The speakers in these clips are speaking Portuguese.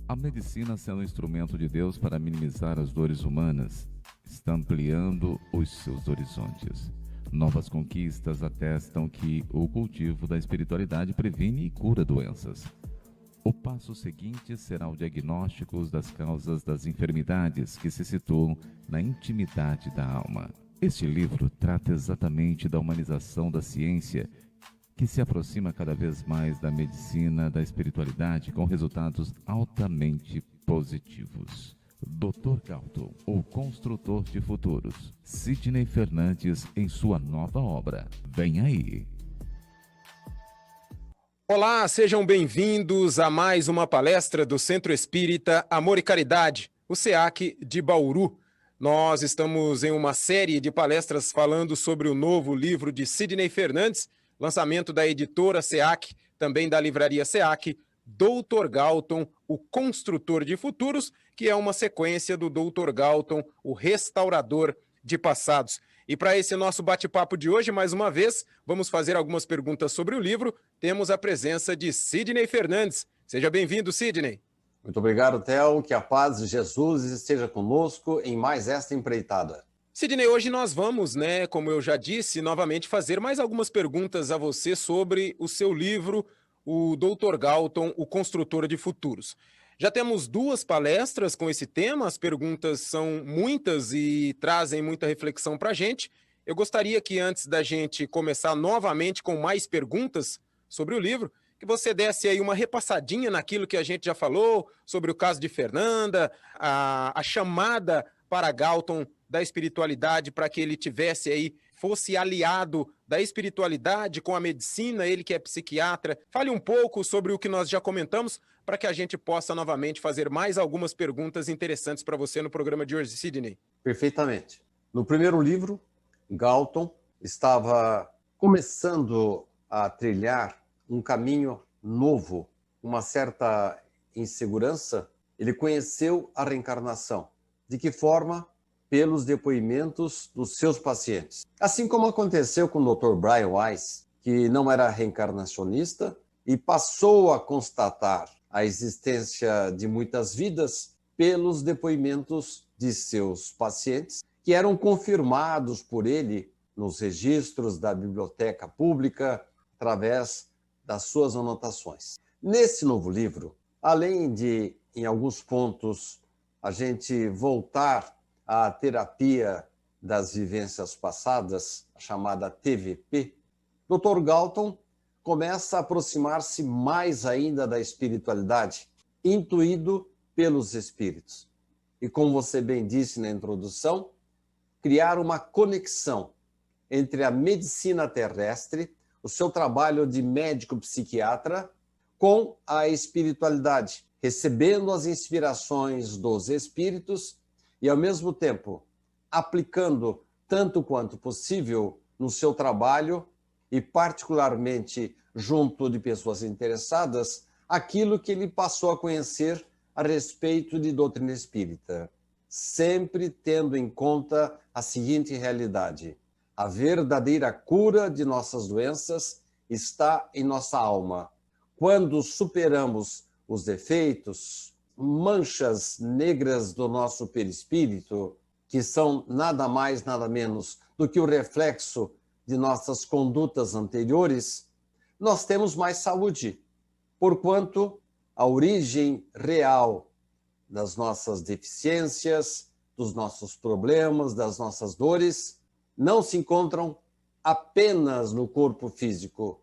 A medicina, sendo um instrumento de Deus para minimizar as dores humanas, está ampliando os seus horizontes. Novas conquistas atestam que o cultivo da espiritualidade previne e cura doenças. O passo seguinte será o diagnóstico das causas das enfermidades que se situam na intimidade da alma. Este livro trata exatamente da humanização da ciência, que se aproxima cada vez mais da medicina da espiritualidade com resultados altamente positivos. Dr. Galton, o construtor de futuros. Sidney Fernandes em sua nova obra. Vem aí! Olá, sejam bem-vindos a mais uma palestra do Centro Espírita Amor e Caridade, o SEAC de Bauru. Nós estamos em uma série de palestras falando sobre o novo livro de Sidney Fernandes, lançamento da editora SEAC, também da livraria SEAC, Dr. Galton, o construtor de futuros, que é uma sequência do Dr. Galton, o restaurador de passados. E para esse nosso bate-papo de hoje, mais uma vez, vamos fazer algumas perguntas sobre o livro. Temos a presença de Sidney Fernandes. Seja bem-vindo, Sidney. Muito obrigado, Theo. Que a paz de Jesus esteja conosco em mais esta empreitada. Sidney, hoje nós vamos, como eu já disse, novamente fazer mais algumas perguntas a você sobre o seu livro, o Dr. Galton, o Construtor de Futuros. Já temos 2 palestras com esse tema, as perguntas são muitas e trazem muita reflexão para a gente. Eu gostaria que antes da gente começar novamente com mais perguntas sobre o livro, que você desse aí uma repassadinha naquilo que a gente já falou, sobre o caso de Fernanda, a chamada para Galton da espiritualidade para que ele fosse aliado da espiritualidade com a medicina, ele que é psiquiatra. Fale um pouco sobre o que nós já comentamos para que a gente possa novamente fazer mais algumas perguntas interessantes para você no programa de hoje, Sidney. Perfeitamente. No primeiro livro, Galton estava começando a trilhar um caminho novo, uma certa insegurança. Ele conheceu a reencarnação. De que forma? Pelos depoimentos dos seus pacientes. Assim como aconteceu com o Dr. Brian Weiss, que não era reencarnacionista e passou a constatar a existência de muitas vidas pelos depoimentos de seus pacientes, que eram confirmados por ele nos registros da biblioteca pública, através das suas anotações. Nesse novo livro, além de, em alguns pontos, a gente voltar à terapia das vivências passadas, a chamada TVP, Dr. Galton começa a aproximar-se mais ainda da espiritualidade, intuído pelos espíritos. E como você bem disse na introdução, criar uma conexão entre a medicina terrestre, o seu trabalho de médico psiquiatra, com a espiritualidade, recebendo as inspirações dos espíritos e, ao mesmo tempo, aplicando tanto quanto possível no seu trabalho e, particularmente, junto de pessoas interessadas, aquilo que ele passou a conhecer a respeito de doutrina espírita, sempre tendo em conta a seguinte realidade: a verdadeira cura de nossas doenças está em nossa alma. Quando superamos os defeitos, manchas negras do nosso perispírito, que são nada mais, nada menos do que o reflexo de nossas condutas anteriores, nós temos mais saúde, porquanto a origem real das nossas deficiências, dos nossos problemas, das nossas dores, não se encontram apenas no corpo físico.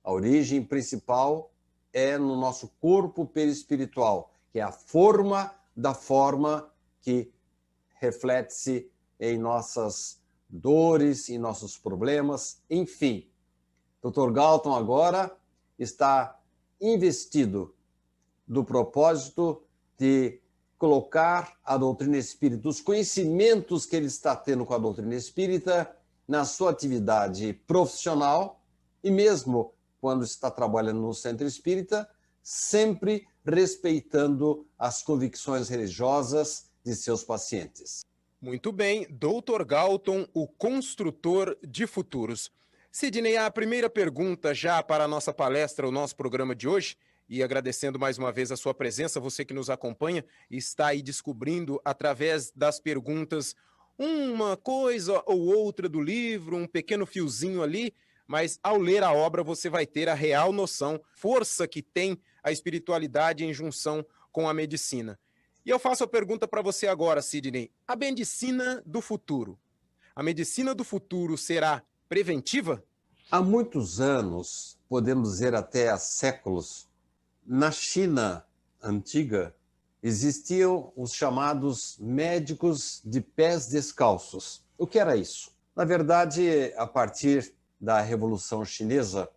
A origem principal é no nosso corpo perispiritual, que é a forma da forma que reflete-se em nossas dores, em nossos problemas, enfim. Dr. Galton agora está investido do propósito de colocar a doutrina espírita, os conhecimentos que ele está tendo com a doutrina espírita, na sua atividade profissional e mesmo quando está trabalhando no centro espírita, sempre respeitando as convicções religiosas de seus pacientes. Muito bem, Dr. Galton, o construtor de futuros. Sidney, a primeira pergunta já para a nossa palestra, o nosso programa de hoje, e agradecendo mais uma vez a sua presença, você que nos acompanha e está aí descobrindo através das perguntas uma coisa ou outra do livro, um pequeno fiozinho ali, mas ao ler a obra você vai ter a real noção, força que tem a espiritualidade em junção com a medicina. E eu faço a pergunta para você agora, Sidney. A medicina do futuro. A medicina do futuro será preventiva? Há muitos anos, podemos dizer até há séculos, na China antiga, existiam os chamados médicos de pés descalços. O que era isso? Na verdade, a partir da Revolução Chinesa,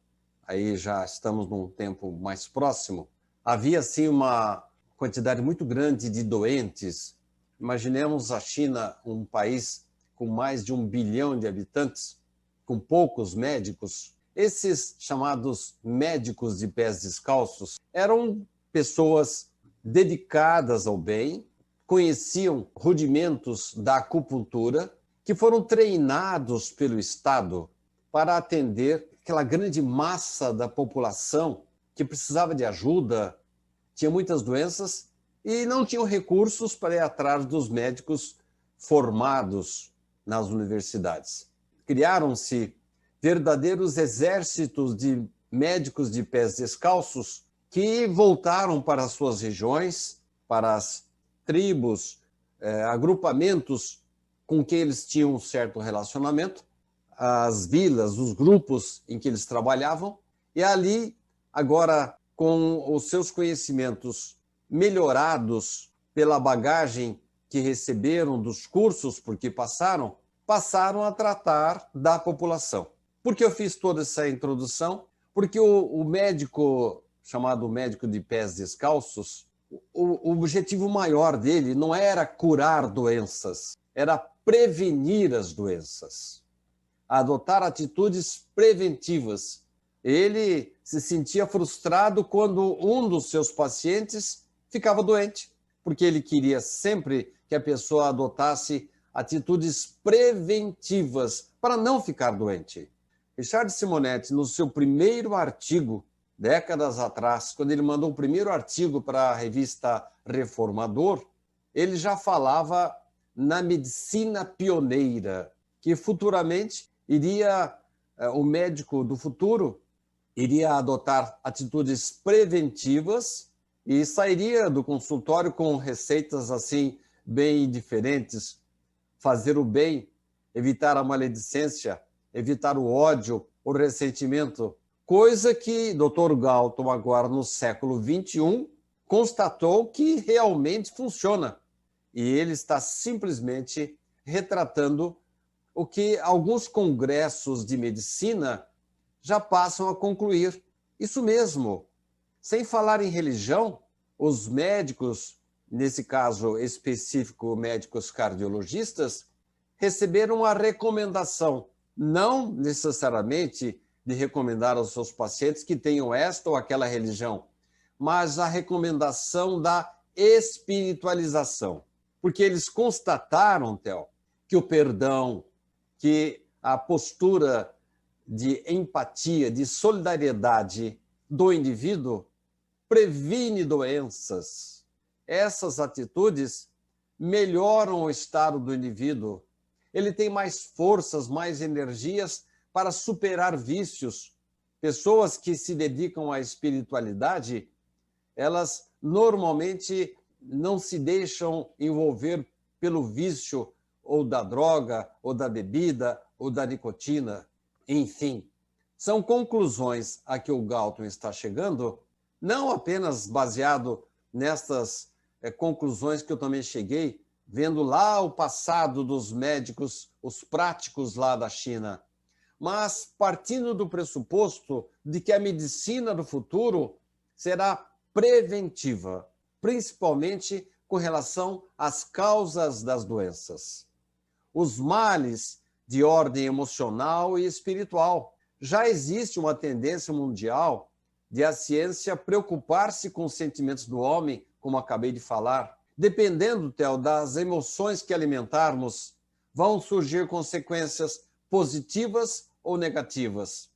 aí já estamos num tempo mais próximo, havia assim uma quantidade muito grande de doentes. Imaginemos a China, um país com mais de 1 bilhão de habitantes, com poucos médicos. Esses chamados médicos de pés descalços eram pessoas dedicadas ao bem, conheciam rudimentos da acupuntura, que foram treinados pelo Estado para atender aquela grande massa da população que precisava de ajuda, tinha muitas doenças e não tinham recursos para ir atrás dos médicos formados nas universidades. Criaram-se verdadeiros exércitos de médicos de pés descalços que voltaram para as suas regiões, para as tribos, agrupamentos com que eles tinham um certo relacionamento, as vilas, os grupos em que eles trabalhavam, e ali, agora, com os seus conhecimentos melhorados pela bagagem que receberam dos cursos por que passaram a tratar da população. Por que eu fiz toda essa introdução? Porque o médico, chamado médico de pés descalços, o objetivo maior dele não era curar doenças, era prevenir as doenças, adotar atitudes preventivas. Ele se sentia frustrado quando um dos seus pacientes ficava doente, porque ele queria sempre que a pessoa adotasse atitudes preventivas para não ficar doente. Richard Simonetti, no seu primeiro artigo, décadas atrás, quando ele mandou o primeiro artigo para a revista Reformador, ele já falava na medicina pioneira, que futuramente o médico do futuro iria adotar atitudes preventivas e sairia do consultório com receitas assim bem diferentes: fazer o bem, evitar a maledicência, evitar o ódio, o ressentimento, coisa que Dr. Galton, agora no século XXI, constatou que realmente funciona. E ele está simplesmente retratando o que alguns congressos de medicina já passam a concluir. Isso mesmo. Sem falar em religião, os médicos, nesse caso específico, médicos cardiologistas, receberam a recomendação, não necessariamente de recomendar aos seus pacientes que tenham esta ou aquela religião, mas a recomendação da espiritualização. Porque eles constataram, Theo, que o perdão, que a postura de empatia, de solidariedade do indivíduo previne doenças. Essas atitudes melhoram o estado do indivíduo. Ele tem mais forças, mais energias para superar vícios. Pessoas que se dedicam à espiritualidade, elas normalmente não se deixam envolver pelo vício ou da droga, ou da bebida, ou da nicotina. Enfim, são conclusões a que o Galton está chegando, não apenas baseado nestas conclusões que eu também cheguei, vendo lá o passado dos médicos, os práticos lá da China, mas partindo do pressuposto de que a medicina do futuro será preventiva, principalmente com relação às causas das doenças. Os males de ordem emocional e espiritual. Já existe uma tendência mundial de a ciência preocupar-se com os sentimentos do homem, como acabei de falar. Dependendo, Theo, das emoções que alimentarmos, vão surgir consequências positivas ou negativas.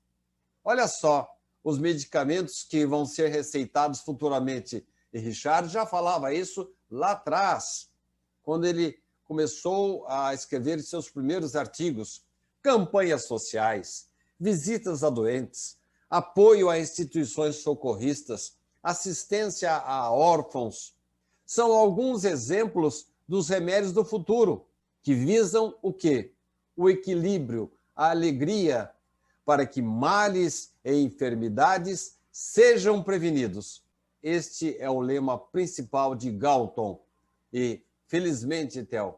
Olha só, os medicamentos que vão ser receitados futuramente. E Richard já falava isso lá atrás, quando ele começou a escrever seus primeiros artigos. Campanhas sociais, visitas a doentes, apoio a instituições socorristas, assistência a órfãos, são alguns exemplos dos remédios do futuro, que visam o quê? O equilíbrio, a alegria, para que males e enfermidades sejam prevenidos. Este é o lema principal de Galton. E, felizmente, Theo,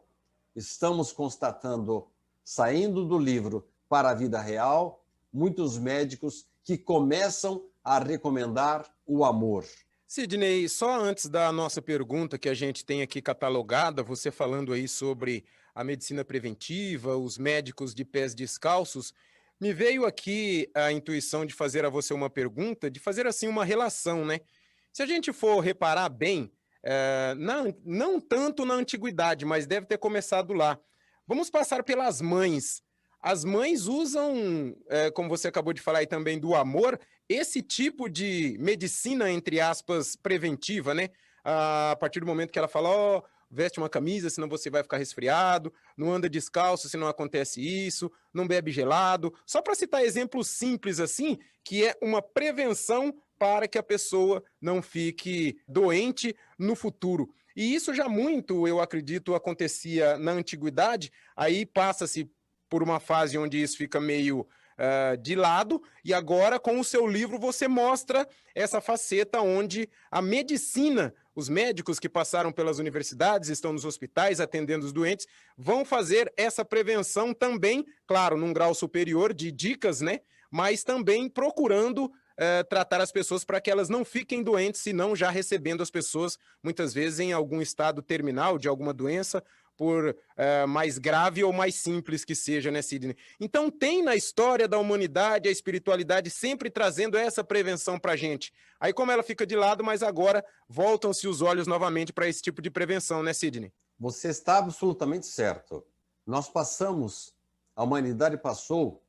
estamos constatando, saindo do livro para a vida real, muitos médicos que começam a recomendar o amor. Sidney, só antes da nossa pergunta que a gente tem aqui catalogada, você falando aí sobre a medicina preventiva, os médicos de pés descalços, me veio aqui a intuição de fazer a você uma pergunta, de fazer assim uma relação, né? Se a gente for reparar bem, não tanto na antiguidade, mas deve ter começado lá. Vamos passar pelas mães. As mães usam, como você acabou de falar aí também, do amor, esse tipo de medicina, entre aspas, preventiva, né? A partir do momento que ela fala, ó, veste uma camisa, senão você vai ficar resfriado, não anda descalço, se não acontece isso, não bebe gelado. Só para citar exemplos simples assim, que é uma prevenção para que a pessoa não fique doente no futuro. E isso já muito, eu acredito, acontecia na antiguidade, aí passa-se por uma fase onde isso fica meio de lado, e agora com o seu livro você mostra essa faceta onde a medicina, os médicos que passaram pelas universidades, estão nos hospitais atendendo os doentes, vão fazer essa prevenção também, claro, num grau superior de dicas, né? Mas também procurando tratar as pessoas para que elas não fiquem doentes, senão já recebendo as pessoas, muitas vezes em algum estado terminal de alguma doença, por mais grave ou mais simples que seja, né, Sidney? Então tem na história da humanidade a espiritualidade sempre trazendo essa prevenção para a gente. Aí como ela fica de lado, mas agora voltam-se os olhos novamente para esse tipo de prevenção, né, Sidney? Você está absolutamente certo. A humanidade passou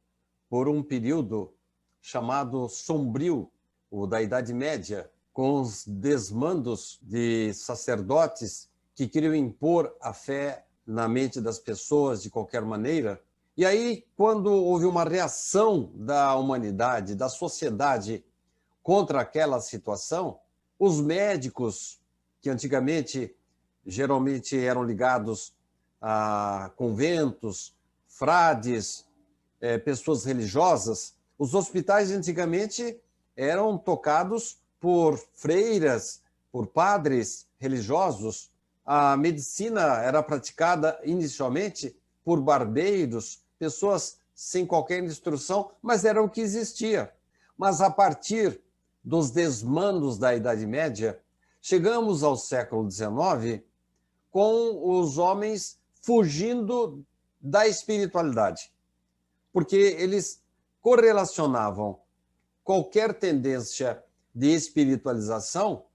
por um período chamado sombrio, o da Idade Média, com os desmandos de sacerdotes que queriam impor a fé na mente das pessoas de qualquer maneira. E aí, quando houve uma reação da humanidade, da sociedade contra aquela situação, os médicos, que antigamente geralmente eram ligados a conventos, frades, pessoas religiosas, os hospitais antigamente eram tocados por freiras, por padres religiosos. A medicina era praticada inicialmente por barbeiros, pessoas sem qualquer instrução, mas era o que existia. Mas a partir dos desmandos da Idade Média, chegamos ao século XIX com os homens fugindo da espiritualidade, porque eles correlacionavam qualquer tendência de espiritualização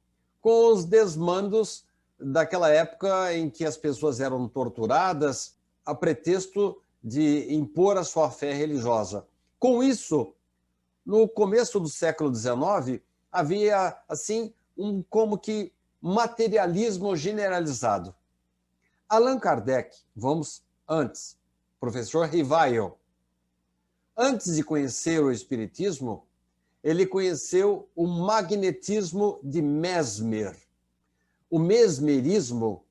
com os desmandos daquela época em que as pessoas eram torturadas a pretexto de impor a sua fé religiosa. Com isso, no começo do século XIX, havia assim como que materialismo generalizado. Allan Kardec, vamos antes, professor Rivail, antes de conhecer o espiritismo, ele conheceu o magnetismo de Mesmer. O mesmerismo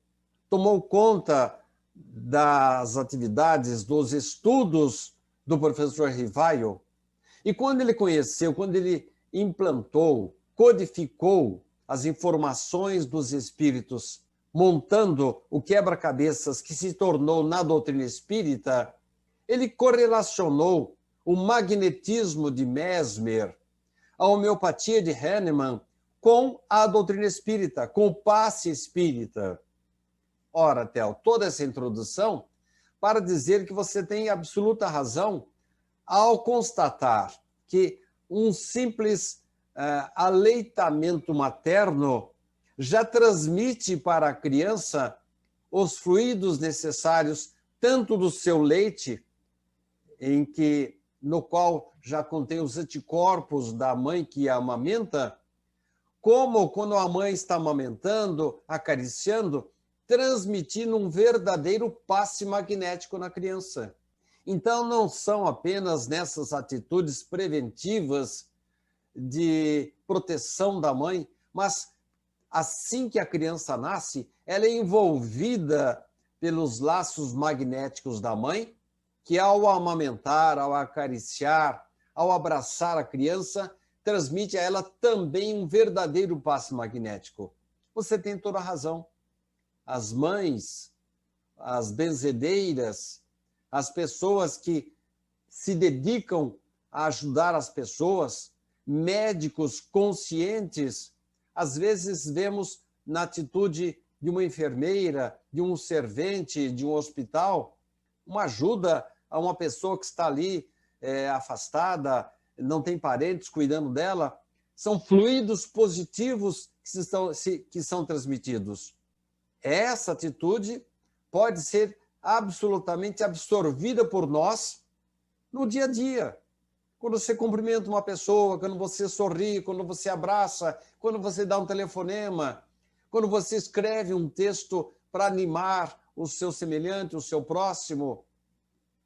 tomou conta das atividades, dos estudos do professor Rivail. E quando ele implantou, codificou as informações dos espíritos, montando o quebra-cabeças que se tornou na doutrina espírita, ele correlacionou o magnetismo de Mesmer, a homeopatia de Hahnemann, com a doutrina espírita, com o passe espírita. Ora, Theo, toda essa introdução para dizer que você tem absoluta razão ao constatar que um simples aleitamento materno já transmite para a criança os fluidos necessários, tanto do seu leite, em que no qual já contém os anticorpos da mãe que a amamenta, como quando a mãe está amamentando, acariciando, transmitindo um verdadeiro passe magnético na criança. Então, não são apenas nessas atitudes preventivas de proteção da mãe, mas assim que a criança nasce, ela é envolvida pelos laços magnéticos da mãe, que ao amamentar, ao acariciar, ao abraçar a criança, transmite a ela também um verdadeiro passe magnético. Você tem toda a razão. As mães, as benzedeiras, as pessoas que se dedicam a ajudar as pessoas, médicos conscientes, às vezes vemos na atitude de uma enfermeira, de um servente, de um hospital, uma ajuda a uma pessoa que está ali afastada, não tem parentes cuidando dela. São fluidos positivos que são transmitidos. Essa atitude pode ser absolutamente absorvida por nós no dia a dia. Quando você cumprimenta uma pessoa, quando você sorri, quando você abraça, quando você dá um telefonema, quando você escreve um texto para animar o seu semelhante, o seu próximo,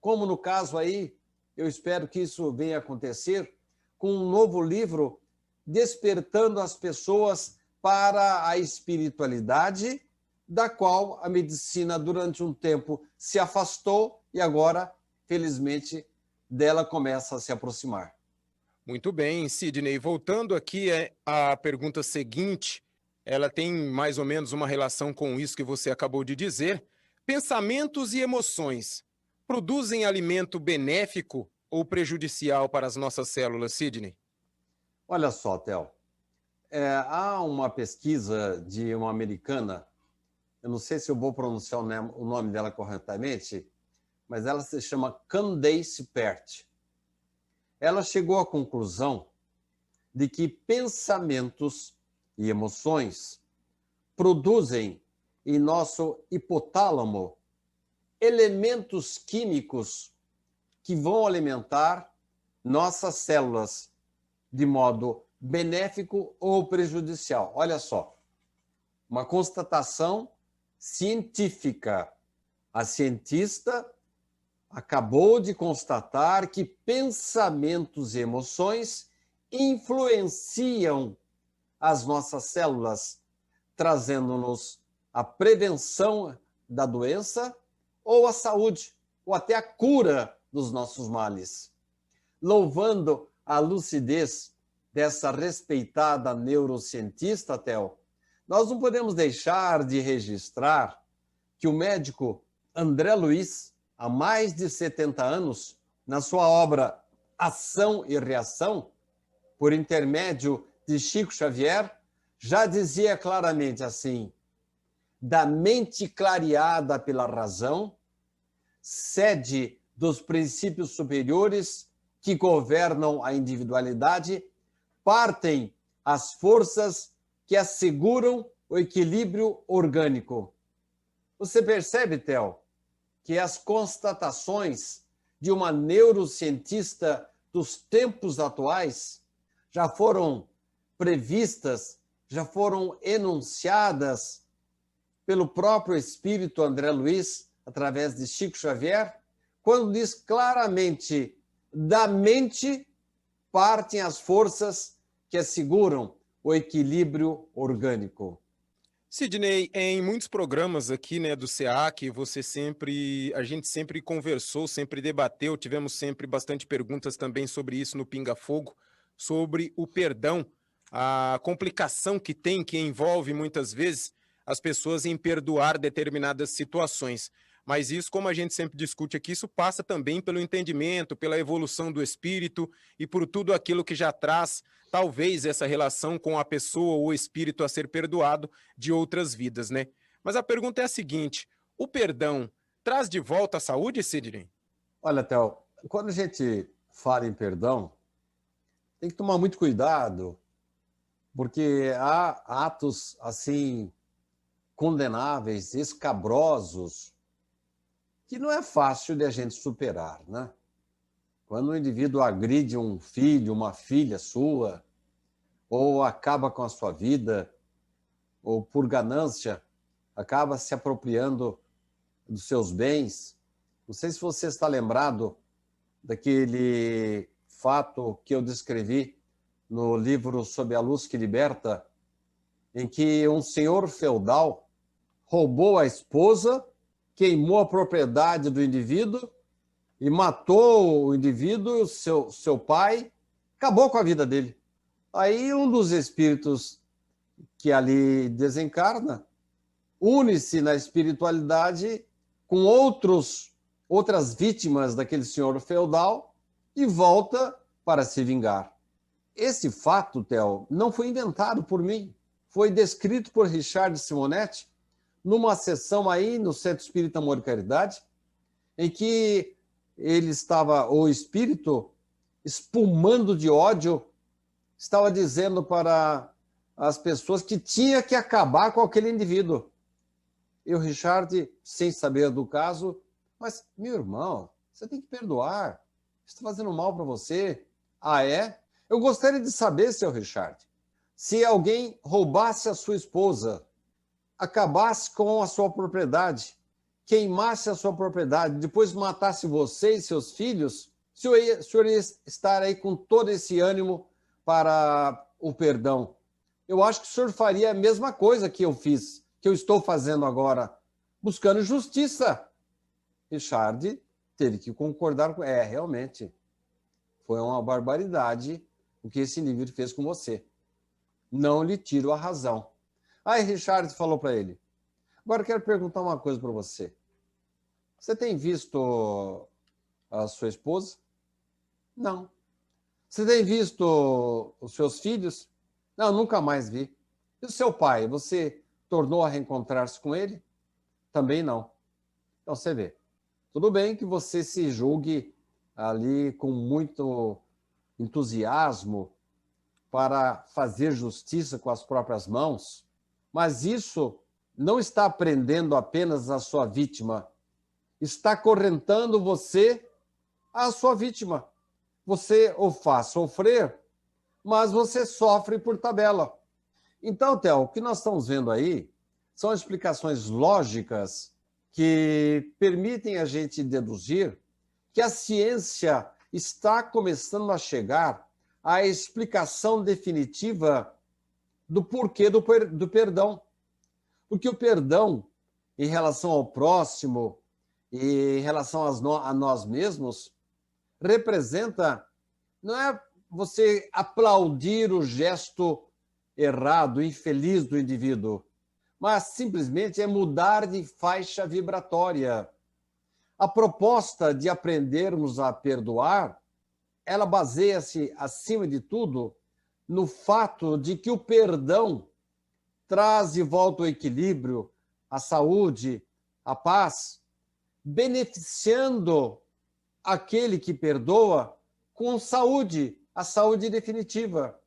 como no caso aí, eu espero que isso venha a acontecer, com um novo livro despertando as pessoas para a espiritualidade, da qual a medicina durante um tempo se afastou e agora, felizmente, dela começa a se aproximar. Muito bem, Sidney. Voltando aqui à pergunta seguinte, ela tem mais ou menos uma relação com isso que você acabou de dizer. Pensamentos e emoções produzem alimento benéfico ou prejudicial para as nossas células, Sidney? Olha só, Theo. Há uma pesquisa de uma americana, eu não sei se eu vou pronunciar o nome dela corretamente, mas ela se chama Candace Pert. Ela chegou à conclusão de que pensamentos e emoções produzem em nosso hipotálamo elementos químicos que vão alimentar nossas células de modo benéfico ou prejudicial. Olha só, uma constatação científica. A cientista acabou de constatar que pensamentos e emoções influenciam as nossas células, trazendo-nos a prevenção da doença ou a saúde, ou até a cura dos nossos males. Louvando a lucidez dessa respeitada neurocientista, Theo, nós não podemos deixar de registrar que o médico André Luiz, há mais de 70 anos, na sua obra Ação e Reação, por intermédio de Chico Xavier, já dizia claramente assim: da mente clareada pela razão, sede dos princípios superiores que governam a individualidade, partem as forças que asseguram o equilíbrio orgânico. Você percebe, Theo, que as constatações de uma neurocientista dos tempos atuais já foram previstas, já foram enunciadas pelo próprio espírito André Luiz, através de Chico Xavier, quando diz claramente: da mente partem as forças que asseguram o equilíbrio orgânico. Sidney, em muitos programas aqui, né, do SEAC, a gente sempre conversou, sempre debateu, tivemos sempre bastante perguntas também sobre isso no Pinga Fogo, sobre o perdão, a complicação que envolve muitas vezes as pessoas em perdoar determinadas situações. Mas isso, como a gente sempre discute aqui, isso passa também pelo entendimento, pela evolução do espírito e por tudo aquilo que já traz, talvez, essa relação com a pessoa ou o espírito a ser perdoado de outras vidas, né? Mas a pergunta é a seguinte: o perdão traz de volta a saúde, Sidney? Olha, Theo, quando a gente fala em perdão, tem que tomar muito cuidado, porque há atos assim condenáveis, escabrosos, que não é fácil de a gente superar, né? Quando o indivíduo agride um filho, uma filha sua, ou acaba com a sua vida, ou por ganância, acaba se apropriando dos seus bens. Não sei se você está lembrado daquele fato que eu descrevi no livro Sob a Luz que Liberta, em que um senhor feudal roubou a esposa, queimou a propriedade do indivíduo e matou o indivíduo, seu pai, acabou com a vida dele. Aí um dos espíritos que ali desencarna une-se na espiritualidade com outras vítimas daquele senhor feudal e volta para se vingar. Esse fato, Theo, não foi inventado por mim. Foi descrito por Richard Simonetti numa sessão aí no Centro Espírita Amor e Caridade, em que ele estava, o espírito, espumando de ódio, estava dizendo para as pessoas que tinha que acabar com aquele indivíduo. E o Richard, sem saber do caso, mas, meu irmão, você tem que perdoar. Está fazendo mal para você. Ah, é? Eu gostaria de saber, seu Richard, se alguém roubasse a sua esposa, acabasse com a sua propriedade, queimasse a sua propriedade, depois matasse você e seus filhos, o senhor ia estar aí com todo esse ânimo para o perdão. Eu acho que o senhor faria a mesma coisa que eu fiz, que eu estou fazendo agora, buscando justiça. Richard teve que concordar com... realmente, foi uma barbaridade o que esse indivíduo fez com você. Não lhe tiro a razão. Aí Richard falou para ele, agora eu quero perguntar uma coisa para você. Você tem visto a sua esposa? Não. Você tem visto os seus filhos? Não, nunca mais vi. E o seu pai, você tornou a reencontrar-se com ele? Também não. Então você vê. Tudo bem que você se julgue ali com muito entusiasmo para fazer justiça com as próprias mãos, mas isso não está prendendo apenas a sua vítima, está acorrentando você à sua vítima. Você o faz sofrer, mas você sofre por tabela. Então, Theo, o que nós estamos vendo aí são explicações lógicas que permitem a gente deduzir que a ciência está começando a chegar à explicação definitiva do porquê do perdão. Porque o perdão, em relação ao próximo e em relação a nós mesmos, representa, não é você aplaudir o gesto errado, infeliz do indivíduo, mas simplesmente é mudar de faixa vibratória. A proposta de aprendermos a perdoar, ela baseia-se, acima de tudo, no fato de que o perdão traz de volta o equilíbrio, a saúde, a paz, beneficiando aquele que perdoa com saúde, a saúde definitiva.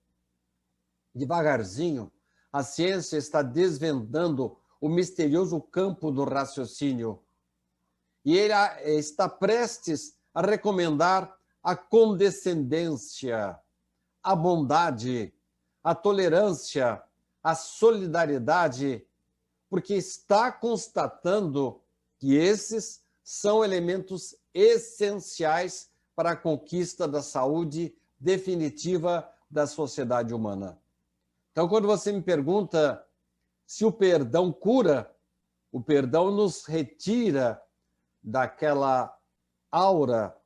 Devagarzinho, a ciência está desvendando o misterioso campo do raciocínio. E ele está prestes a recomendar a condescendência, a bondade, a tolerância, a solidariedade, porque está constatando que esses são elementos essenciais para a conquista da saúde definitiva da sociedade humana. Então, quando você me pergunta se o perdão cura, o perdão nos retira daquela aura,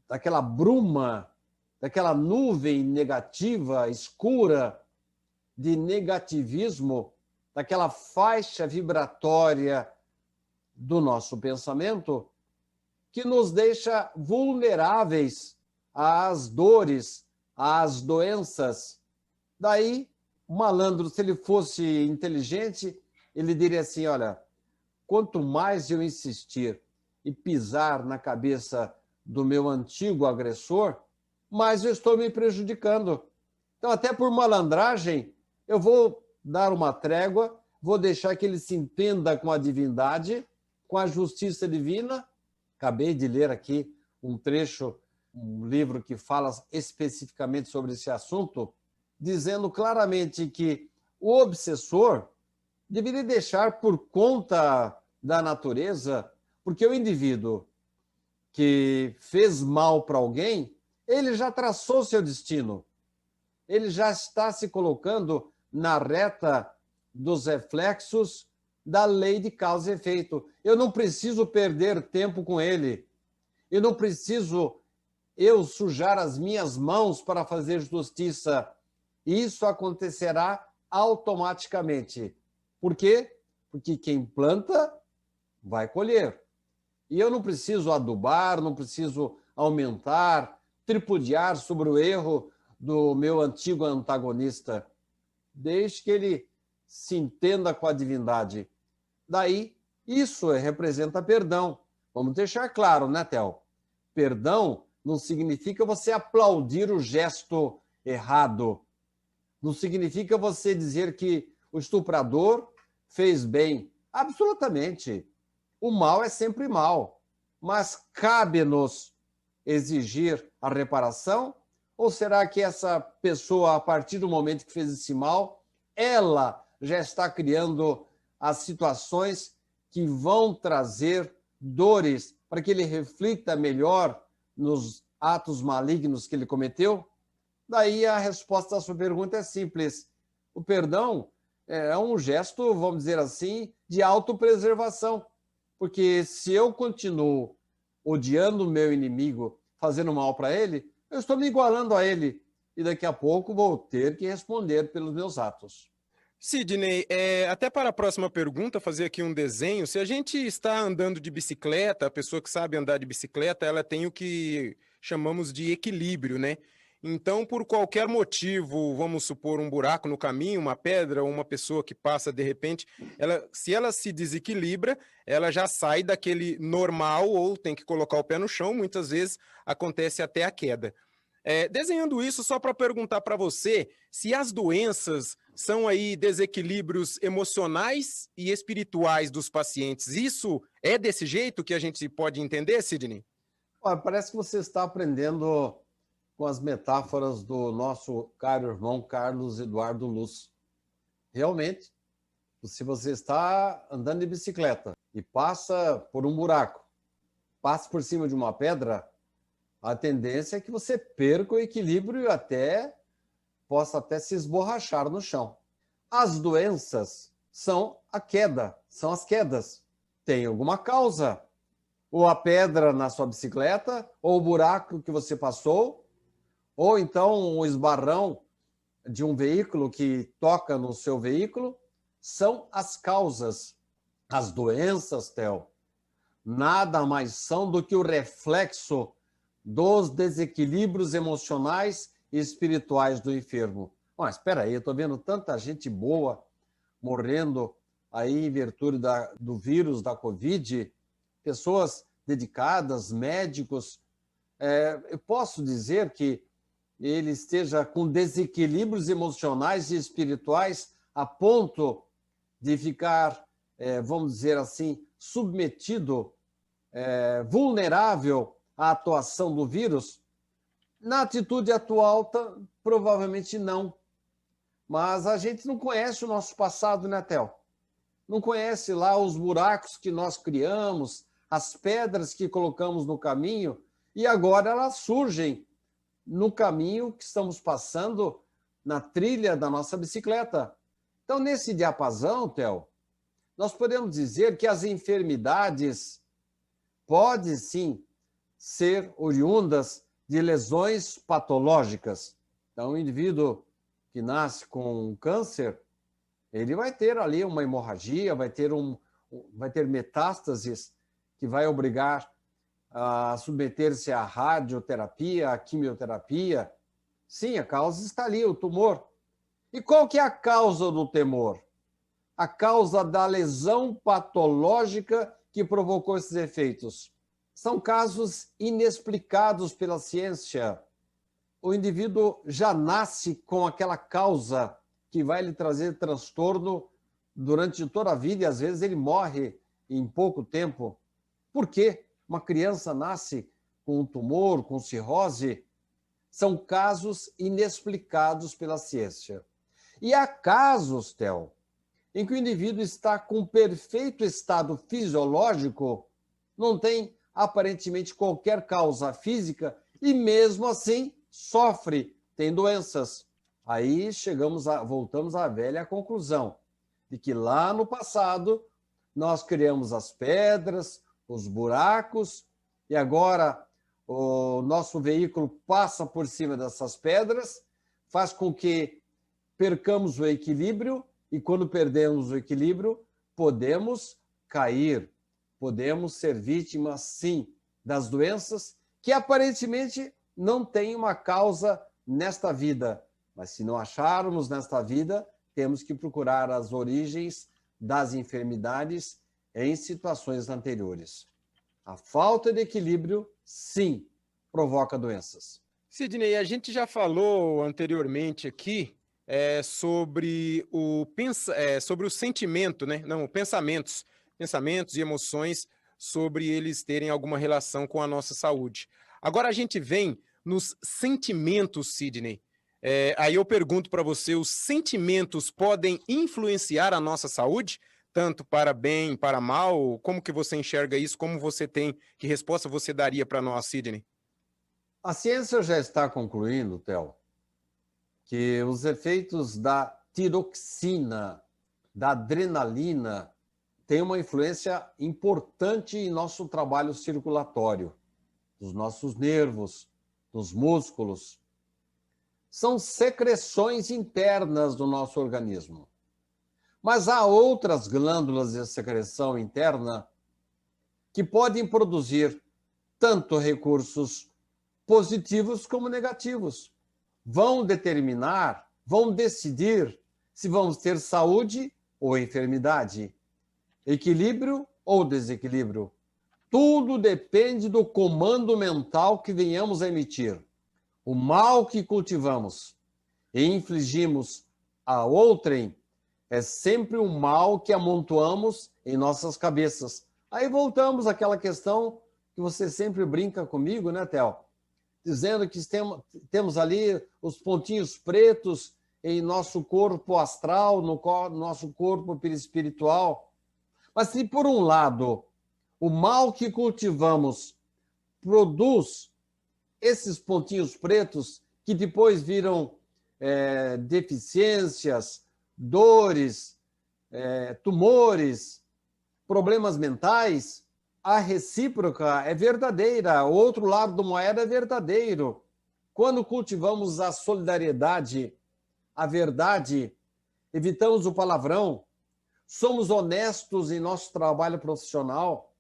daquela bruma, daquela nuvem negativa, escura, de negativismo, daquela faixa vibratória do nosso pensamento, que nos deixa vulneráveis às dores, às doenças. Daí, o malandro, se ele fosse inteligente, ele diria assim, olha, quanto mais eu insistir e pisar na cabeça do meu antigo agressor, mais eu estou me prejudicando. Então, até por malandragem, eu vou dar uma trégua, vou deixar que ele se entenda com a divindade, com a justiça divina. Acabei de ler aqui um trecho um livro que fala especificamente sobre esse assunto, dizendo claramente que o obsessor deveria deixar por conta da natureza, porque o indivíduo que fez mal para alguém, ele já traçou seu destino. Ele já está se colocando na reta dos reflexos da lei de causa e efeito. Eu não preciso perder tempo com ele. Eu não preciso sujar as minhas mãos para fazer justiça. Isso acontecerá automaticamente. Por quê? Porque quem planta vai colher. E eu não preciso adubar, não preciso aumentar, tripudiar sobre o erro do meu antigo antagonista. Deixe que ele se entenda com a divindade. Daí, isso representa perdão. Vamos deixar claro, né, Theo? Perdão não significa você aplaudir o gesto errado. Não significa você dizer que o estuprador fez bem. Absolutamente. O mal é sempre mal. Mas cabe-nos exigir a reparação? Ou será que essa pessoa, a partir do momento que fez esse mal, ela já está criando as situações que vão trazer dores para que ele reflita melhor nos atos malignos que ele cometeu? Daí a resposta à sua pergunta é simples. O perdão é um gesto, vamos dizer assim, de autopreservação. Porque se eu continuo odiando o meu inimigo, fazendo mal para ele, eu estou me igualando a ele. E daqui a pouco vou ter que responder pelos meus atos. Sidney, até para a próxima pergunta, fazer aqui um desenho. Se a gente está andando de bicicleta, a pessoa que sabe andar de bicicleta, ela tem o que chamamos de equilíbrio, né? Então, por qualquer motivo, vamos supor um buraco no caminho, uma pedra ou uma pessoa que passa de repente, se ela se desequilibra, ela já sai daquele normal ou tem que colocar o pé no chão, muitas vezes acontece até a queda. Desenhando isso, só para perguntar para você se as doenças são aí desequilíbrios emocionais e espirituais dos pacientes. Isso é desse jeito que a gente pode entender, Sidney? Olha, parece que você está aprendendo com as metáforas do nosso caro irmão Carlos Eduardo Luz. Realmente, se você está andando de bicicleta e passa por um buraco, passa por cima de uma pedra, a tendência é que você perca o equilíbrio e possa até se esborrachar no chão. As doenças são a queda, são as quedas. Tem alguma causa. Ou a pedra na sua bicicleta, ou o buraco que você passou, ou então o esbarrão de um veículo que toca no seu veículo, são as causas. As doenças, Theo, nada mais são do que o reflexo dos desequilíbrios emocionais e espirituais do enfermo. Mas espera aí, eu estou vendo tanta gente boa morrendo aí em virtude do vírus da Covid, pessoas dedicadas, médicos. Eu posso dizer que ele esteja com desequilíbrios emocionais e espirituais a ponto de ficar, vamos dizer assim, submetido, vulnerável à atuação do vírus? Na atitude atual, provavelmente não. Mas a gente não conhece o nosso passado, né, Theo? Não conhece lá os buracos que nós criamos, as pedras que colocamos no caminho, e agora elas surgem no caminho que estamos passando, na trilha da nossa bicicleta. Então, nesse diapasão, Theo, nós podemos dizer que as enfermidades podem, sim, ser oriundas de lesões patológicas. Então, o indivíduo que nasce com um câncer, ele vai ter ali uma hemorragia, vai ter metástases que vai obrigar a submeter-se à radioterapia, à quimioterapia. Sim, a causa está ali, o tumor. E qual que é a causa do tumor? A causa da lesão patológica que provocou esses efeitos. São casos inexplicados pela ciência. O indivíduo já nasce com aquela causa que vai lhe trazer transtorno durante toda a vida e às vezes ele morre em pouco tempo. Por quê? Uma criança nasce com um tumor, com cirrose, são casos inexplicados pela ciência. E há casos, Theo, em que o indivíduo está com perfeito estado fisiológico, não tem aparentemente qualquer causa física e mesmo assim sofre, tem doenças. Aí voltamos à velha conclusão de que lá no passado nós criamos as pedras, os buracos e agora o nosso veículo passa por cima dessas pedras, faz com que percamos o equilíbrio e quando perdemos o equilíbrio podemos cair, podemos ser vítimas, sim, das doenças que aparentemente não têm uma causa nesta vida. Mas se não acharmos nesta vida, temos que procurar as origens das enfermidades em situações anteriores. A falta de equilíbrio, sim, provoca doenças. Sidney, a gente já falou anteriormente aqui sobre o sentimento, né? Não, pensamentos e emoções, sobre eles terem alguma relação com a nossa saúde. Agora a gente vem nos sentimentos, Sidney. Aí eu pergunto para você, os sentimentos podem influenciar a nossa saúde? Tanto para bem, para mal? Como que você enxerga isso? Que resposta você daria para nós, Sidney? A ciência já está concluindo, Theo, que os efeitos da tiroxina, da adrenalina, têm uma influência importante em nosso trabalho circulatório, dos nossos nervos, dos músculos. São secreções internas do nosso organismo. Mas há outras glândulas de secreção interna que podem produzir tanto recursos positivos como negativos. Vão decidir se vamos ter saúde ou enfermidade, equilíbrio ou desequilíbrio. Tudo depende do comando mental que venhamos a emitir. O mal que cultivamos e infligimos a outrem é sempre um mal que amontoamos em nossas cabeças. Aí voltamos àquela questão que você sempre brinca comigo, né, Theo? Dizendo que temos ali os pontinhos pretos em nosso corpo astral, no nosso corpo perispiritual. Mas se, por um lado, o mal que cultivamos produz esses pontinhos pretos que depois viram deficiências, dores, tumores, problemas mentais, a recíproca é verdadeira, o outro lado da moeda é verdadeiro. Quando cultivamos a solidariedade, a verdade, evitamos o palavrão, somos honestos em nosso trabalho profissional,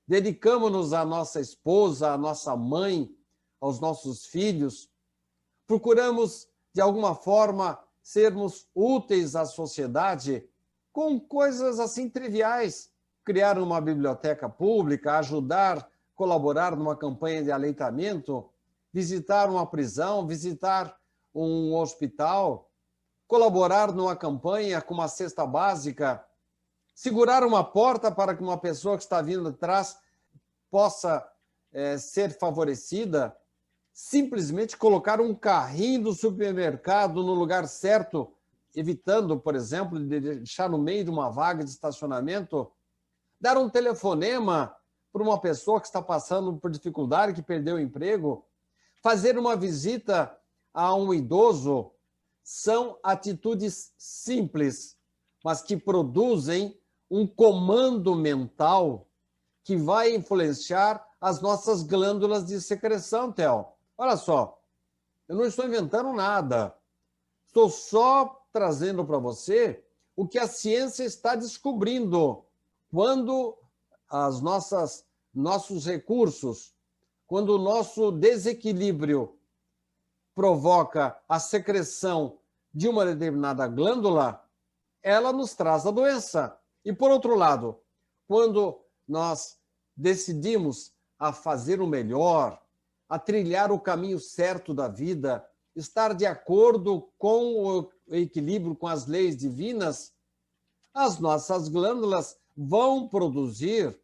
dedicamos-nos à nossa esposa, à nossa mãe, aos nossos filhos, procuramos, de alguma forma, sermos úteis à sociedade com coisas assim triviais, criar uma biblioteca pública, ajudar, colaborar numa campanha de aleitamento, visitar uma prisão, visitar um hospital, colaborar numa campanha com uma cesta básica, segurar uma porta para que uma pessoa que está vindo atrás possa ser favorecida, simplesmente colocar um carrinho do supermercado no lugar certo, evitando, por exemplo, de deixar no meio de uma vaga de estacionamento, dar um telefonema para uma pessoa que está passando por dificuldade, que perdeu o emprego, fazer uma visita a um idoso, são atitudes simples, mas que produzem um comando mental que vai influenciar as nossas glândulas de secreção, Theo. Olha só, eu não estou inventando nada. Estou só trazendo para você o que a ciência está descobrindo. Quando nossos recursos, quando o nosso desequilíbrio provoca a secreção de uma determinada glândula, ela nos traz a doença. E, por outro lado, quando nós decidimos a fazer o melhor, a trilhar o caminho certo da vida, estar de acordo com o equilíbrio, com as leis divinas, as nossas glândulas vão produzir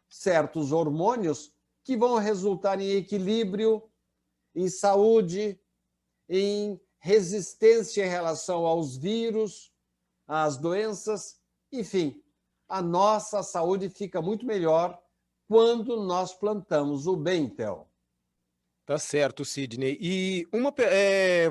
certos hormônios que vão resultar em equilíbrio, em saúde, em resistência em relação aos vírus, às doenças, enfim, a nossa saúde fica muito melhor quando nós plantamos o bem, Theo. Tá certo, Sidney. E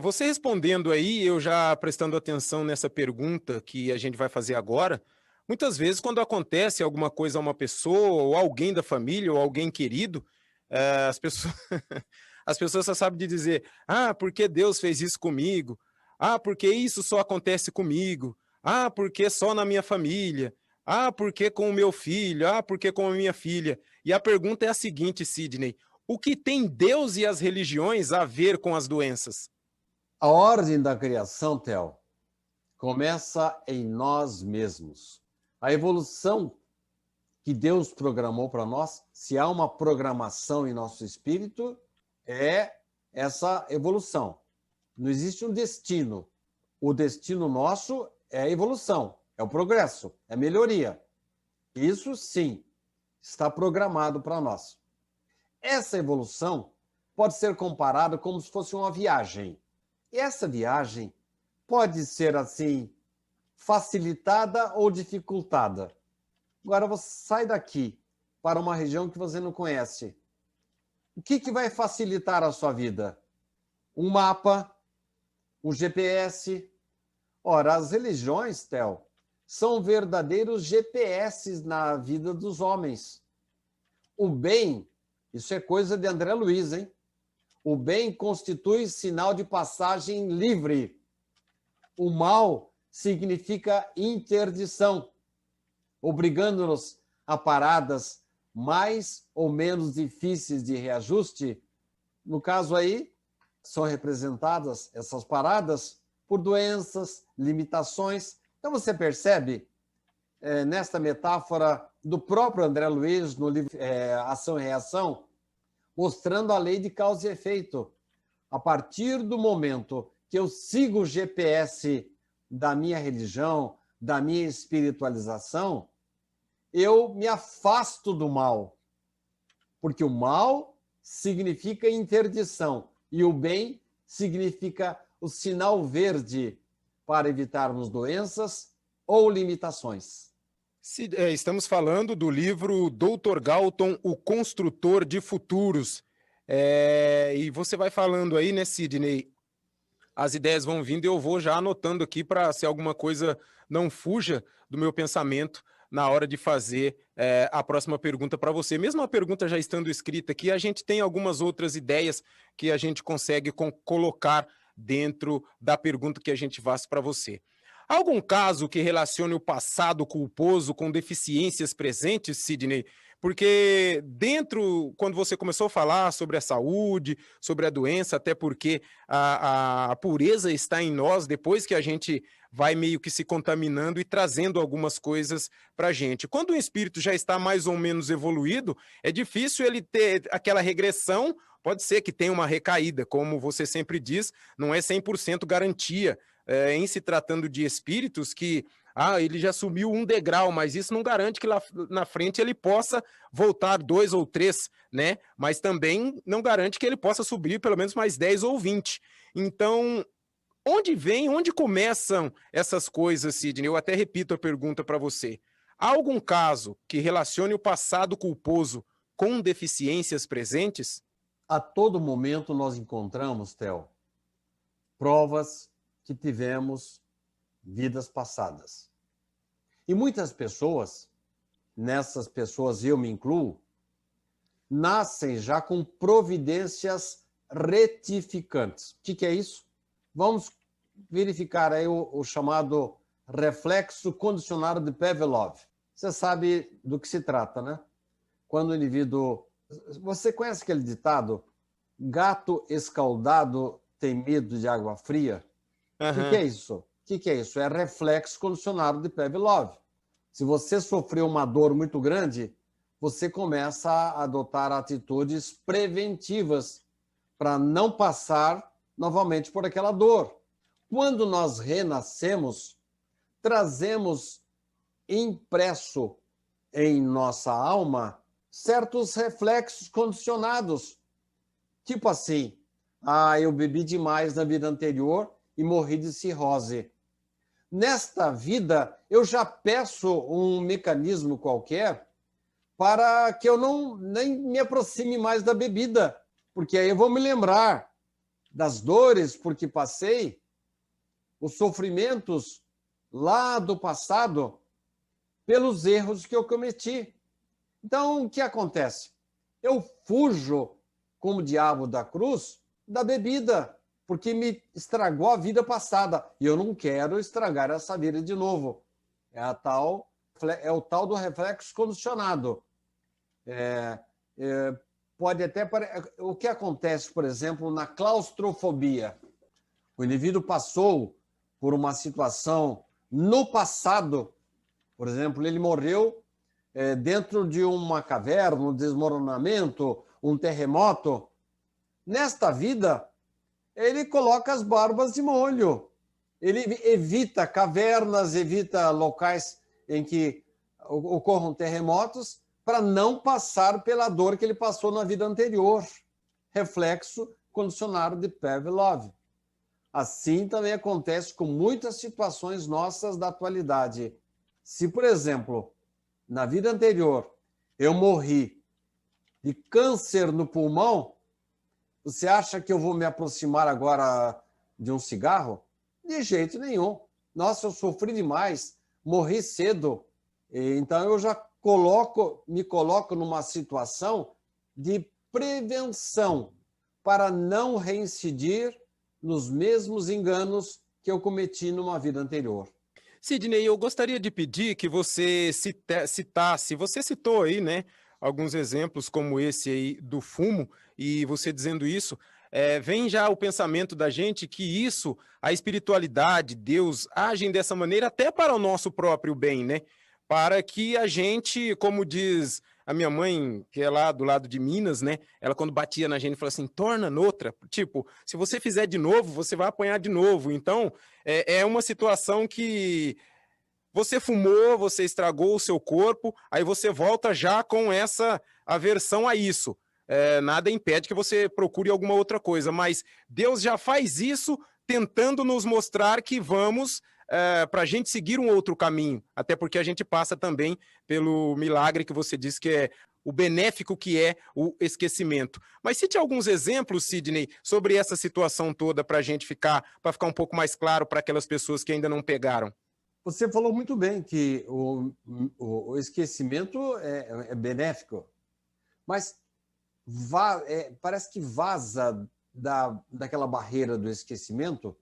você respondendo aí, eu já prestando atenção nessa pergunta que a gente vai fazer agora, muitas vezes quando acontece alguma coisa a uma pessoa, ou alguém da família, ou alguém querido, as pessoas, as pessoas só sabem de dizer, porque Deus fez isso comigo, porque isso só acontece comigo, porque só na minha família, porque com o meu filho, porque com a minha filha. E a pergunta é a seguinte, Sidney, o que tem Deus e as religiões a ver com as doenças? A ordem da criação, Theo, começa em nós mesmos. A evolução que Deus programou para nós, se há uma programação em nosso espírito, é essa evolução. Não existe um destino. O destino nosso é a evolução, é o progresso, é a melhoria. Isso, sim, está programado para nós. Essa evolução pode ser comparada como se fosse uma viagem. E essa viagem pode ser, assim, facilitada ou dificultada. Agora você sai daqui para uma região que você não conhece. O que vai facilitar a sua vida? Um mapa, um GPS. Ora, as religiões, Theo, são verdadeiros GPS na vida dos homens. O bem, isso é coisa de André Luiz, hein? O bem constitui sinal de passagem livre. O mal significa interdição, obrigando-nos a paradas mais ou menos difíceis de reajuste. No caso aí, são representadas essas paradas por doenças, limitações. Então você percebe, nesta metáfora do próprio André Luiz, no livro Ação e Reação, mostrando a lei de causa e efeito. A partir do momento que eu sigo o GPS da minha religião, da minha espiritualização, eu me afasto do mal. Porque o mal significa interdição e o bem significa o sinal verde para evitarmos doenças ou limitações. Estamos falando do livro Dr. Galton, O Construtor de Futuros. E você vai falando aí, né, Sidney? As ideias vão vindo e eu vou já anotando aqui para, se alguma coisa não fuja do meu pensamento na hora de fazer a próxima pergunta para você. Mesmo a pergunta já estando escrita aqui, a gente tem algumas outras ideias que a gente consegue colocar dentro da pergunta que a gente faz para você. Há algum caso que relacione o passado culposo com deficiências presentes, Sidney? Porque quando você começou a falar sobre a saúde, sobre a doença, até porque a pureza está em nós, depois que a gente vai meio que se contaminando e trazendo algumas coisas para a gente. Quando o espírito já está mais ou menos evoluído, é difícil ele ter aquela regressão, pode ser que tenha uma recaída, como você sempre diz, não é 100% garantia, em se tratando de espíritos que ele já subiu um degrau, mas isso não garante que lá na frente ele possa voltar 2 ou 3, né? Mas também não garante que ele possa subir pelo menos mais 10 ou 20. Então, onde começam essas coisas, Sidney? Eu até repito a pergunta para você. Há algum caso que relacione o passado culposo com deficiências presentes? A todo momento nós encontramos, Theo, provas que tivemos vidas passadas. E muitas pessoas, nessas pessoas eu me incluo, nascem já com providências retificantes. O que é isso? Vamos verificar aí o chamado reflexo condicionado de Pavlov. Você sabe do que se trata, né? Quando o indivíduo... Você conhece aquele ditado? Gato escaldado tem medo de água fria? O que é isso? O que é isso? É reflexo condicionado de Pavlov. Se você sofreu uma dor muito grande, você começa a adotar atitudes preventivas para não passar novamente por aquela dor. Quando nós renascemos, trazemos impresso em nossa alma certos reflexos condicionados. Tipo assim, eu bebi demais na vida anterior e morri de cirrose. Nesta vida, eu já peço um mecanismo qualquer para que eu nem me aproxime mais da bebida, porque aí eu vou me lembrar das dores por que passei, os sofrimentos lá do passado, pelos erros que eu cometi. Então, o que acontece? Eu fujo como diabo da cruz da bebida, porque me estragou a vida passada. E eu não quero estragar essa vida de novo. É o tal do reflexo condicionado. Pode até... O que acontece, por exemplo, na claustrofobia? O indivíduo passou por uma situação no passado, por exemplo, ele morreu dentro de uma caverna, um desmoronamento, um terremoto. Nesta vida, ele coloca as barbas de molho. Ele evita cavernas, evita locais em que ocorram terremotos para não passar pela dor que ele passou na vida anterior. Reflexo condicionado de Pavlov. Assim também acontece com muitas situações nossas da atualidade. Se, por exemplo, na vida anterior eu morri de câncer no pulmão, você acha que eu vou me aproximar agora de um cigarro? De jeito nenhum. Nossa, eu sofri demais, morri cedo. Então eu já me coloco numa situação de prevenção para não reincidir nos mesmos enganos que eu cometi numa vida anterior. Sidney, eu gostaria de pedir que você citasse, você citou aí, né, alguns exemplos como esse aí do fumo, e você dizendo isso, vem já o pensamento da gente que isso, a espiritualidade, Deus, agem dessa maneira até para o nosso próprio bem, né? Para que a gente, como diz a minha mãe, que é lá do lado de Minas, né? Ela quando batia na gente, falou assim, torna noutra. Tipo, se você fizer de novo, você vai apanhar de novo. Então, é uma situação que você fumou, você estragou o seu corpo, aí você volta já com essa aversão a isso. Nada impede que você procure alguma outra coisa, mas Deus já faz isso tentando nos mostrar que vamos... para a gente seguir um outro caminho, até porque a gente passa também pelo milagre que você disse que é o benéfico que é o esquecimento. Mas cite alguns exemplos, Sidney, sobre essa situação toda para ficar um pouco mais claro para aquelas pessoas que ainda não pegaram. Você falou muito bem que o esquecimento é benéfico, mas parece que vaza daquela barreira do esquecimento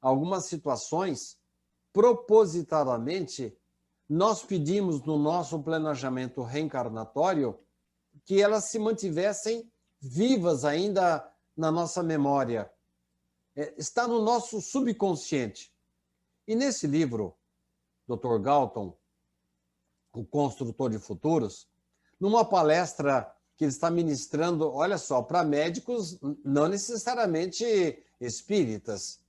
algumas situações, propositadamente, nós pedimos no nosso planejamento reencarnatório que elas se mantivessem vivas ainda na nossa memória. Está no nosso subconsciente. E nesse livro, Dr. Galton, o Construtor de Futuros, numa palestra que ele está ministrando, olha só, para médicos não necessariamente espíritas,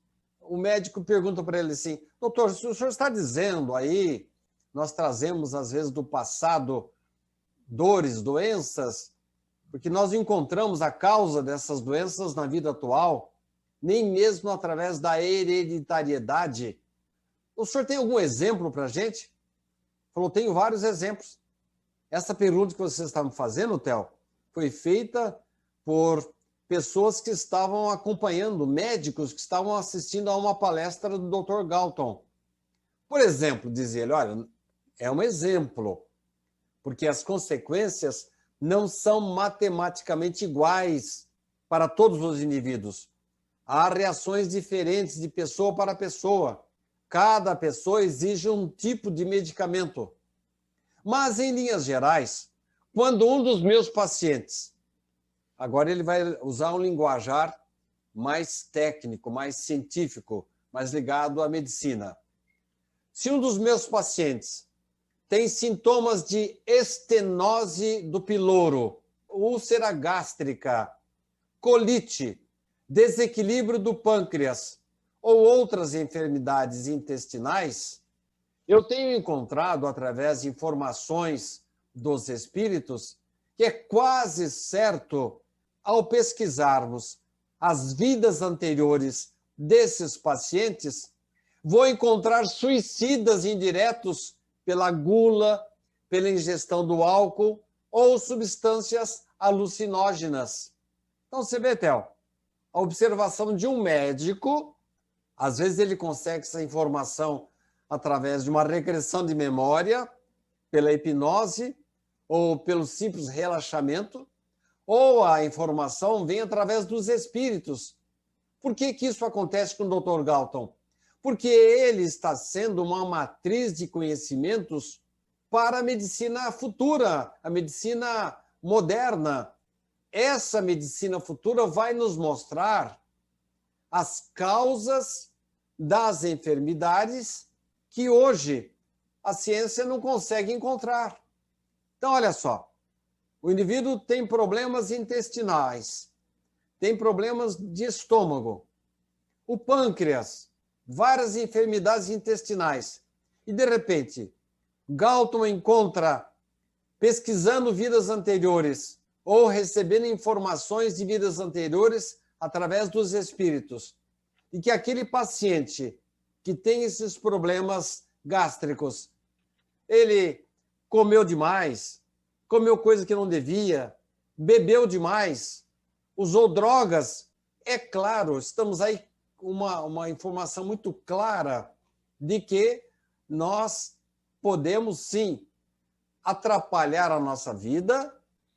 o médico pergunta para ele assim, doutor, se o senhor está dizendo aí, nós trazemos às vezes do passado dores, doenças, porque nós encontramos a causa dessas doenças na vida atual, nem mesmo através da hereditariedade. O senhor tem algum exemplo para a gente? Falou, tenho vários exemplos. Essa pergunta que vocês estavam fazendo, Theo, foi feita por pessoas que estavam acompanhando, médicos que estavam assistindo a uma palestra do Dr. Galton. Por exemplo, dizia ele, olha, é um exemplo, porque as consequências não são matematicamente iguais para todos os indivíduos. Há reações diferentes de pessoa para pessoa. Cada pessoa exige um tipo de medicamento. Mas, em linhas gerais, quando um dos meus pacientes, agora ele vai usar um linguajar mais técnico, mais científico, mais ligado à medicina. Se um dos meus pacientes tem sintomas de estenose do piloro, úlcera gástrica, colite, desequilíbrio do pâncreas ou outras enfermidades intestinais, eu tenho encontrado, através de informações dos espíritos que é quase certo, ao pesquisarmos as vidas anteriores desses pacientes, vou encontrar suicidas indiretos pela gula, pela ingestão do álcool ou substâncias alucinógenas. Então, você vê, Theo, a observação de um médico, às vezes ele consegue essa informação através de uma regressão de memória, pela hipnose ou pelo simples relaxamento, ou a informação vem através dos espíritos. Por que isso acontece com o Dr. Galton? Porque ele está sendo uma matriz de conhecimentos para a medicina futura, a medicina moderna. Essa medicina futura vai nos mostrar as causas das enfermidades que hoje a ciência não consegue encontrar. Então, olha só, o indivíduo tem problemas intestinais, tem problemas de estômago, o pâncreas, várias enfermidades intestinais. E, de repente, Galton encontra, pesquisando vidas anteriores ou recebendo informações de vidas anteriores através dos espíritos, e que aquele paciente que tem esses problemas gástricos, ele comeu demais, comeu coisa que não devia, bebeu demais, usou drogas. É claro, estamos aí com uma informação muito clara de que nós podemos, sim, atrapalhar a nossa vida,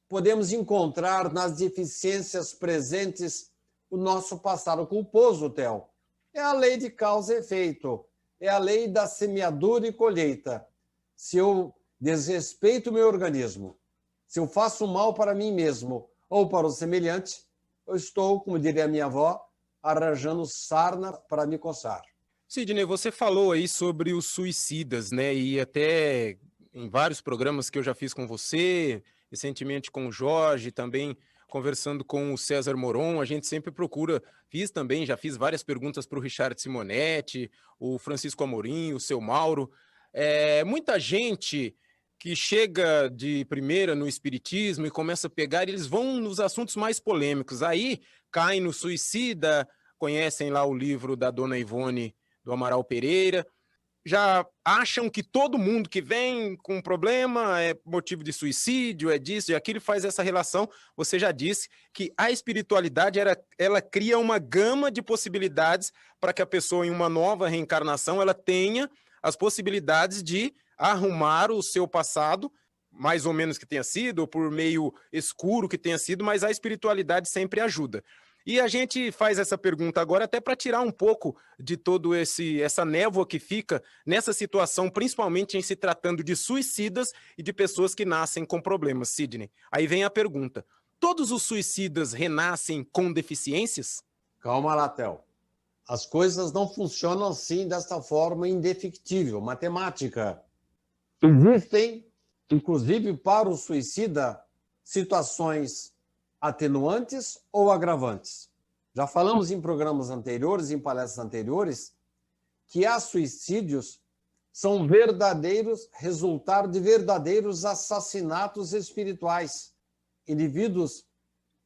podemos encontrar nas deficiências presentes o nosso passado culposo, Theo. É a lei de causa e efeito, é a lei da semeadura e colheita. Se eu desrespeito o meu organismo, se eu faço mal para mim mesmo ou para o semelhante, eu estou, como diria a minha avó, arranjando sarna para me coçar. Sidney, você falou aí sobre os suicidas, né? E até em vários programas que eu já fiz com você, recentemente com o Jorge, também conversando com o César Moron, a gente sempre procura, já fiz várias perguntas para o Richard Simonetti, o Francisco Amorim, o seu Mauro. Muita gente que chega de primeira no espiritismo e começa a pegar, eles vão nos assuntos mais polêmicos. Aí caem no suicida, conhecem lá o livro da Dona Ivone, do Amaral Pereira, já acham que todo mundo que vem com um problema é motivo de suicídio, é disso e aquilo, faz essa relação. Você já disse que a espiritualidade, ela cria uma gama de possibilidades para que a pessoa, em uma nova reencarnação, ela tenha as possibilidades de arrumar o seu passado, mais ou menos que tenha sido, ou por meio escuro que tenha sido, mas a espiritualidade sempre ajuda. E a gente faz essa pergunta agora até para tirar um pouco de todo essa névoa que fica nessa situação, principalmente em se tratando de suicidas e de pessoas que nascem com problemas, Sidney. Aí vem a pergunta: todos os suicidas renascem com deficiências? Calma lá, Theo. As coisas não funcionam assim, dessa forma indefectível, matemática. Existem, inclusive para o suicida, situações atenuantes ou agravantes. Já falamos em programas anteriores, em palestras anteriores, que há suicídios são resultado de verdadeiros assassinatos espirituais. Indivíduos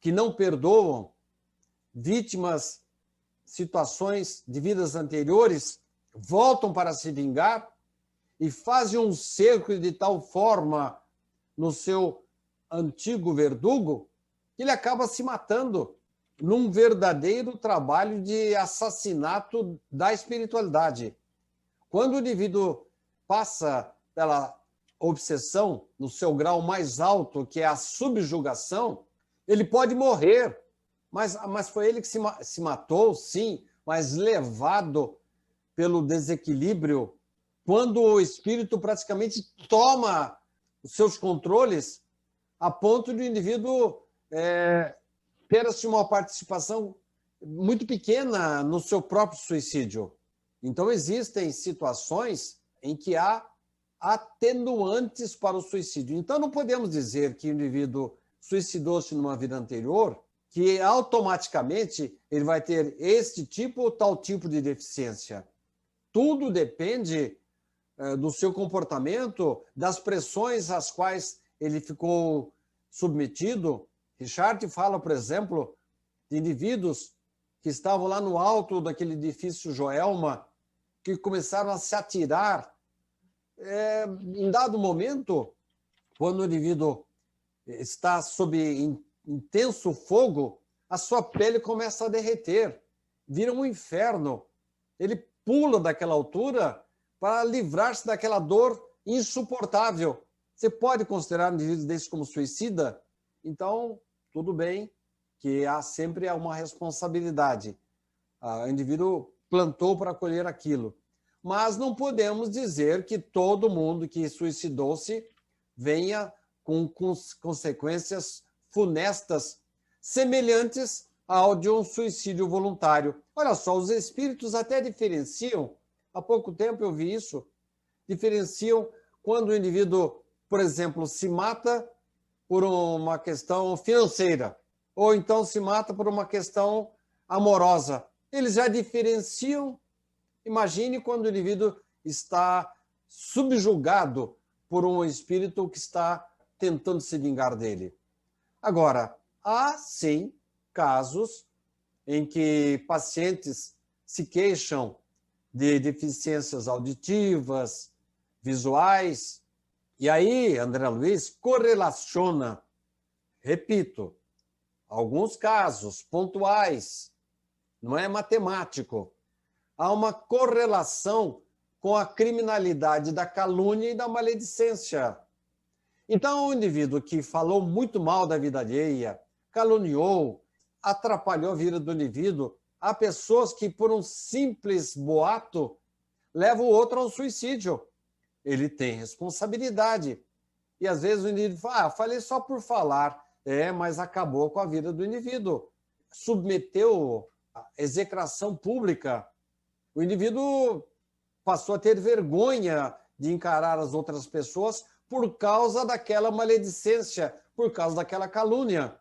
que não perdoam, vítimas, situações de vidas anteriores, voltam para se vingar e fazem um cerco de tal forma no seu antigo verdugo que ele acaba se matando num verdadeiro trabalho de assassinato da espiritualidade. Quando o indivíduo passa pela obsessão no seu grau mais alto, que é a subjugação, ele pode morrer, mas foi ele que se matou, sim, mas levado pelo desequilíbrio, quando o espírito praticamente toma os seus controles a ponto de o indivíduo ter assim, uma participação muito pequena no seu próprio suicídio. Então, existem situações em que há atenuantes para o suicídio. Então, não podemos dizer que o indivíduo suicidou-se numa vida anterior, que automaticamente ele vai ter este tipo ou tal tipo de deficiência. Tudo depende do seu comportamento, das pressões às quais ele ficou submetido. Richard fala, por exemplo, de indivíduos que estavam lá no alto daquele edifício Joelma, que começaram a se atirar. Em dado momento, quando o indivíduo está sob intenso fogo, a sua pele começa a derreter, vira um inferno. Ele pula daquela altura para livrar-se daquela dor insuportável. Você pode considerar um indivíduo desse como suicida? Então, tudo bem que há sempre uma responsabilidade. O indivíduo plantou para colher aquilo. Mas não podemos dizer que todo mundo que suicidou-se venha com consequências funestas semelhantes ao de um suicídio voluntário. Olha só, os espíritos até diferenciam, há pouco tempo eu vi isso, diferenciam quando o indivíduo, por exemplo, se mata por uma questão financeira, ou então se mata por uma questão amorosa. Eles já diferenciam. Imagine quando o indivíduo está subjugado por um espírito que está tentando se vingar dele. Agora, há sim casos em que pacientes se queixam de deficiências auditivas, visuais, e aí, André Luiz, correlaciona, repito, alguns casos pontuais, não é matemático, há uma correlação com a criminalidade da calúnia e da maledicência. Então, o indivíduo que falou muito mal da vida alheia, caluniou, atrapalhou a vida do indivíduo, há pessoas que, por um simples boato, levam o outro ao suicídio. Ele tem responsabilidade. E, às vezes, o indivíduo fala, falei só por falar. Mas acabou com a vida do indivíduo. Submeteu a execração pública. O indivíduo passou a ter vergonha de encarar as outras pessoas por causa daquela maledicência, por causa daquela calúnia.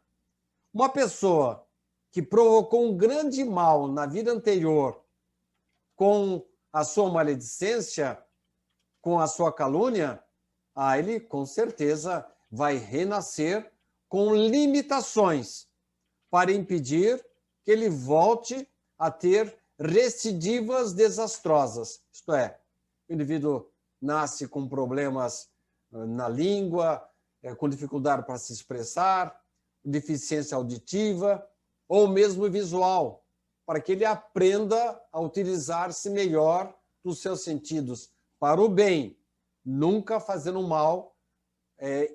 Uma pessoa que provocou um grande mal na vida anterior com a sua maledicência, com a sua calúnia, ele com certeza vai renascer com limitações para impedir que ele volte a ter recidivas desastrosas. Isto é, o indivíduo nasce com problemas na língua, com dificuldade para se expressar, deficiência auditiva ou mesmo visual, para que ele aprenda a utilizar-se melhor dos seus sentidos para o bem, nunca fazendo mal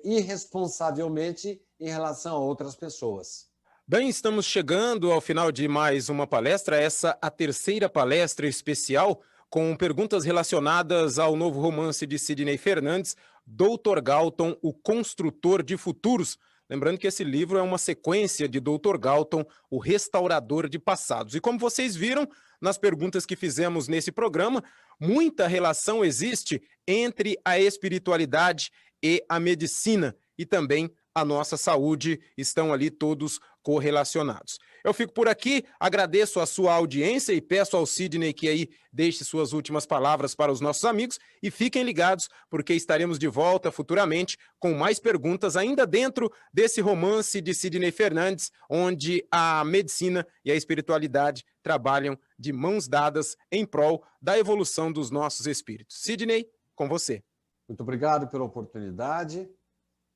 irresponsavelmente em relação a outras pessoas. Bem, estamos chegando ao final de mais uma palestra, essa a terceira palestra especial com perguntas relacionadas ao novo romance de Sidney Fernandes, Dr. Galton, o Construtor de Futuros. Lembrando que esse livro é uma sequência de Dr. Galton, o Restaurador de Passados. E como vocês viram nas perguntas que fizemos nesse programa, muita relação existe entre a espiritualidade e a medicina e também a nossa saúde, estão ali todos correlacionados. Eu fico por aqui, agradeço a sua audiência e peço ao Sidney que aí deixe suas últimas palavras para os nossos amigos e fiquem ligados, porque estaremos de volta futuramente com mais perguntas ainda dentro desse romance de Sidney Fernandes, onde a medicina e a espiritualidade trabalham de mãos dadas em prol da evolução dos nossos espíritos. Sidney, com você. Muito obrigado pela oportunidade.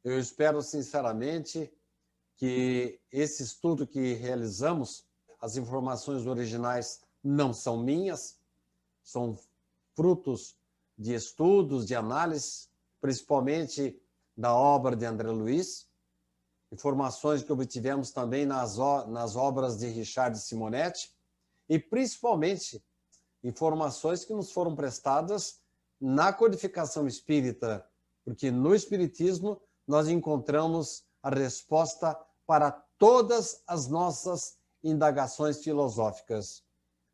Eu espero sinceramente que esse estudo que realizamos, as informações originais não são minhas, são frutos de estudos, de análises, principalmente da obra de André Luiz, informações que obtivemos também nas obras de Richard Simonetti e principalmente informações que nos foram prestadas na codificação espírita, porque no espiritismo nós encontramos a resposta para todas as nossas indagações filosóficas,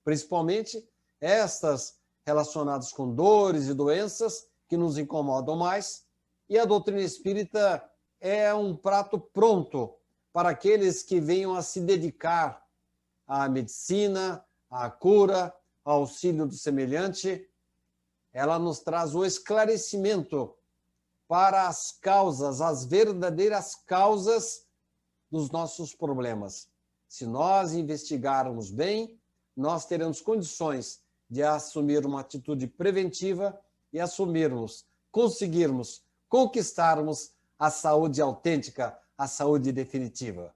principalmente estas relacionadas com dores e doenças que nos incomodam mais, e a doutrina espírita é um prato pronto para aqueles que venham a se dedicar à medicina, à cura, ao auxílio do semelhante. Ela nos traz o esclarecimento para as causas, as verdadeiras causas dos nossos problemas. Se nós investigarmos bem, nós teremos condições de assumir uma atitude preventiva e conseguirmos conquistarmos a saúde autêntica, a saúde definitiva.